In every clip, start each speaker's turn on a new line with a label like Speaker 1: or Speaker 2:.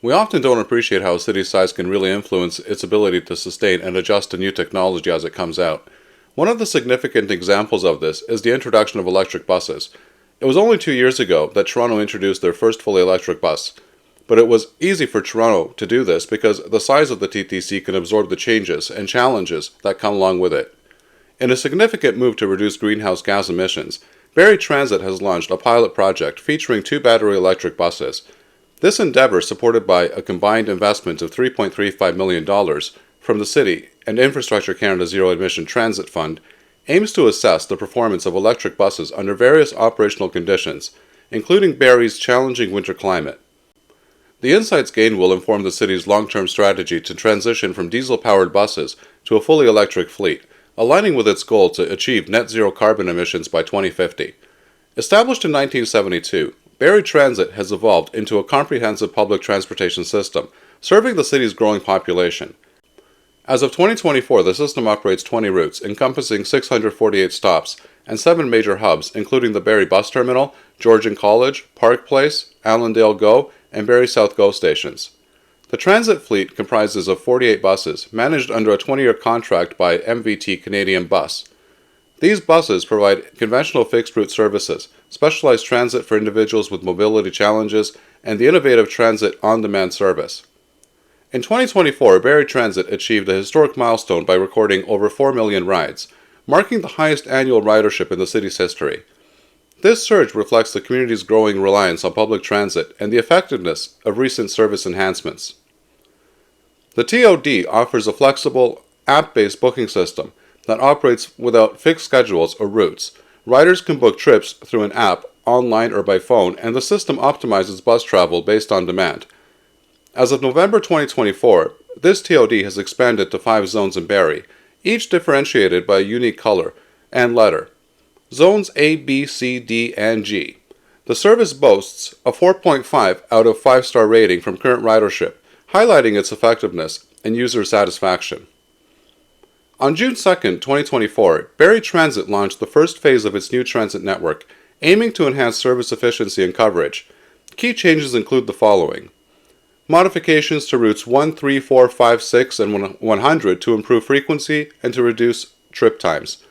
Speaker 1: We often don't appreciate how a city's size can really influence its ability to sustain and adjust to new technology as it comes out. One of the significant examples of this is the introduction of electric buses. It was only 2 years ago that Toronto introduced their first fully electric bus, but it was easy for Toronto to do this because the size of the TTC can absorb the changes and challenges that come along with it. In a significant move to reduce greenhouse gas emissions, Barrie Transit has launched a pilot project featuring 2 battery electric buses. This endeavor, supported by a combined investment of $3.35 million from the City and Infrastructure Canada Zero Emission Transit Fund, aims to assess the performance of electric buses under various operational conditions, including Barrie's challenging winter climate. The insights gained will inform the city's long-term strategy to transition from diesel-powered buses to a fully electric fleet, aligning with its goal to achieve net zero carbon emissions by 2050. Established in 1972, Barrie Transit has evolved into a comprehensive public transportation system, serving the city's growing population. As of 2024, the system operates 20 routes, encompassing 648 stops and 7 major hubs, including the Barrie Bus Terminal, Georgian College, Park Place, Allendale GO, and Barrie South GO stations. The transit fleet comprises of 48 buses, managed under a 20-year contract by MVT Canadian Bus. These buses provide conventional fixed-route services, specialized transit for individuals with mobility challenges, and the innovative transit on-demand service. In 2024, Barrie Transit achieved a historic milestone by recording over 4 million rides, marking the highest annual ridership in the city's history. This surge reflects the community's growing reliance on public transit and the effectiveness of recent service enhancements. The TOD offers a flexible, app-based booking system that operates without fixed schedules or routes. Riders can book trips through an app, online or by phone, and the system optimizes bus travel based on demand. As of November 2024, this TOD has expanded to 5 zones in Barrie, each differentiated by a unique color and letter. Zones A, B, C, D, and G. The service boasts a 4.5 out of 5-star rating from current ridership, highlighting its effectiveness and user satisfaction. On June 2, 2024, Barrie Transit launched the first phase of its new transit network, aiming to enhance service efficiency and coverage. Key changes include the following: modifications to routes 1, 3, 4, 5, 6, and 100 to improve frequency and to reduce trip times.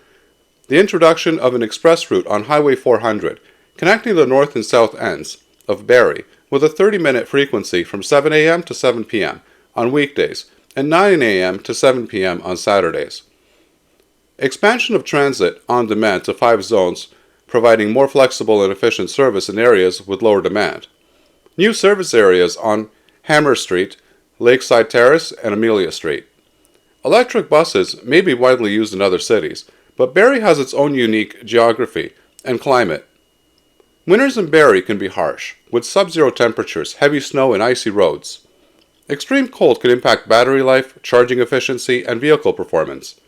Speaker 1: The introduction of an express route on Highway 400, connecting the north and south ends of Barrie, with a 30-minute frequency from 7 a.m. to 7 p.m. on weekdays and 9 a.m. to 7 p.m. on Saturdays. Expansion of transit on demand to 5 zones, providing more flexible and efficient service in areas with lower demand. New service areas on Hammer Street, Lakeside Terrace, and Amelia Street. Electric buses may be widely used in other cities, but Barrie has its own unique geography and climate. Winters in Barrie can be harsh, with sub-zero temperatures, heavy snow, and icy roads. Extreme cold can impact battery life, charging efficiency, and vehicle performance.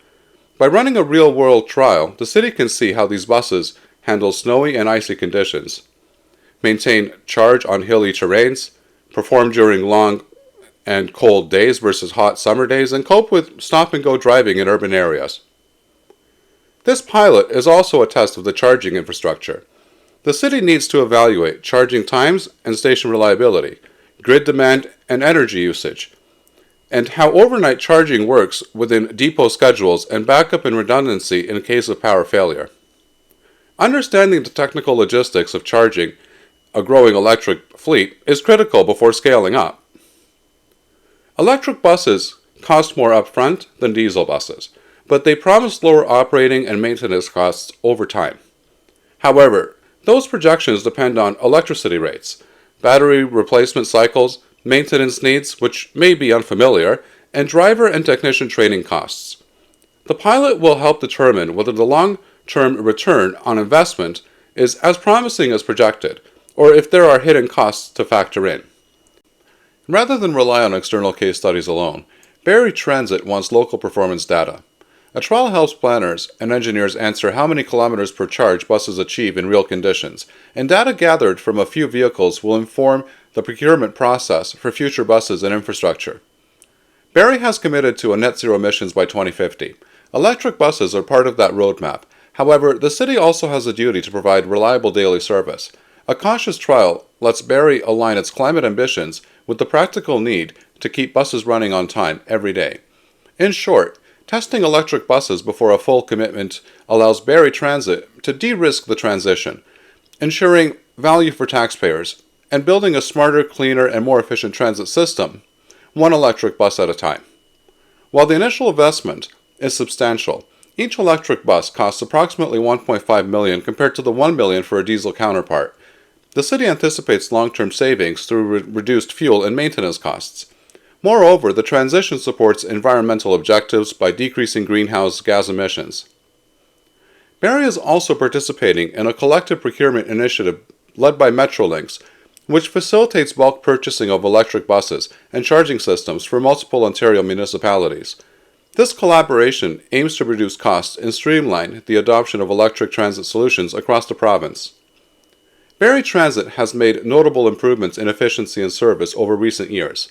Speaker 1: By running a real-world trial, the city can see how these buses handle snowy and icy conditions, maintain charge on hilly terrains, perform during long and cold days versus hot summer days, and cope with stop-and-go driving in urban areas. This pilot is also a test of the charging infrastructure. The city needs to evaluate charging times and station reliability, grid demand and energy usage, and how overnight charging works within depot schedules and backup and redundancy in case of power failure. Understanding the technical logistics of charging a growing electric fleet is critical before scaling up. Electric buses cost more upfront than diesel buses, but they promise lower operating and maintenance costs over time. However, those projections depend on electricity rates, battery replacement cycles, maintenance needs, which may be unfamiliar, and driver and technician training costs. The pilot will help determine whether the long-term return on investment is as promising as projected, or if there are hidden costs to factor in. Rather than rely on external case studies alone, Barrie Transit wants local performance data. A trial helps planners and engineers answer how many kilometers per charge buses achieve in real conditions, and data gathered from a few vehicles will inform the procurement process for future buses and infrastructure. Barrie has committed to a net zero emissions by 2050. Electric buses are part of that roadmap. However, the city also has a duty to provide reliable daily service. A cautious trial lets Barrie align its climate ambitions with the practical need to keep buses running on time every day. In short, testing electric buses before a full commitment allows Barrie Transit to de-risk the transition, ensuring value for taxpayers, and building a smarter, cleaner, and more efficient transit system, one electric bus at a time. While the initial investment is substantial, each electric bus costs approximately $1.5 million compared to the $1 million for a diesel counterpart. The city anticipates long-term savings through reduced fuel and maintenance costs. Moreover, the transition supports environmental objectives by decreasing greenhouse gas emissions. Barrie is also participating in a collective procurement initiative led by Metrolinx, which facilitates bulk purchasing of electric buses and charging systems for multiple Ontario municipalities. This collaboration aims to reduce costs and streamline the adoption of electric transit solutions across the province. Barrie Transit has made notable improvements in efficiency and service over recent years.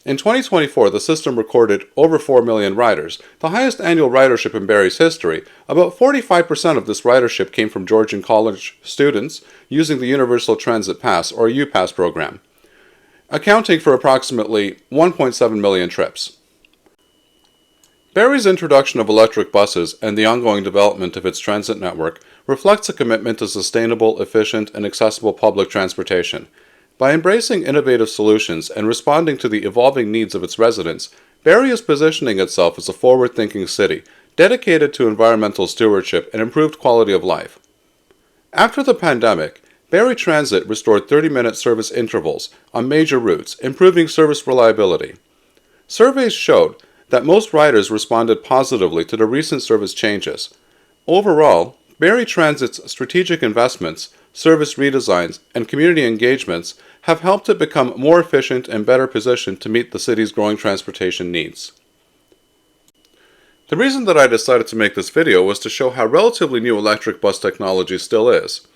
Speaker 1: In 2024, the system recorded over 4 million riders, the highest annual ridership in Barrie's history. About 45% of this ridership came from Georgian College students using the Universal Transit Pass or UPass program, accounting for approximately 1.7 million trips. Barrie's introduction of electric buses and the ongoing development of its transit network reflects a commitment to sustainable, efficient, and accessible public transportation. By embracing innovative solutions and responding to the evolving needs of its residents, Barrie is positioning itself as a forward-thinking city, dedicated to environmental stewardship and improved quality of life. After the pandemic, Barrie Transit restored 30-minute service intervals on major routes, improving service reliability. Surveys showed that most riders responded positively to the recent service changes. Overall, Barrie Transit's strategic investments, service redesigns, and community engagements have helped it become more efficient and better positioned to meet the city's growing transportation needs. The reason that I decided to make this video was to show how relatively new electric bus technology still is.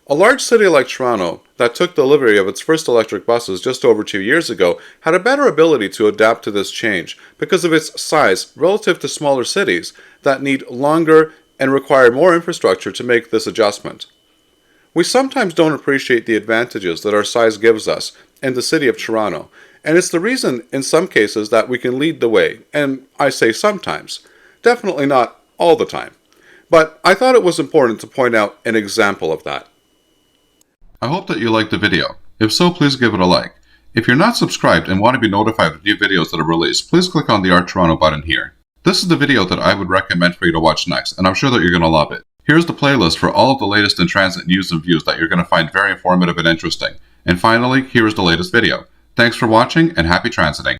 Speaker 1: A large city like Toronto that took delivery of its first electric buses just over 2 years ago had a better ability to adapt to this change because of its size relative to smaller cities that need longer and require more infrastructure to make this adjustment. We sometimes don't appreciate the advantages that our size gives us in the city of Toronto, and it's the reason in some cases that we can lead the way, and I say sometimes, definitely not all the time. But I thought it was important to point out an example of that. I hope that you liked the video. If so, please give it a like. If you're not subscribed and want to be notified of new videos that are released, please click on the Art Toronto button here. This is the video that I would recommend for you to watch next, and I'm sure that you're going to love it. Here's the playlist for all of the latest in transit news and views that you're going to find very informative and interesting. And finally, here is the latest video. Thanks for watching and happy transiting.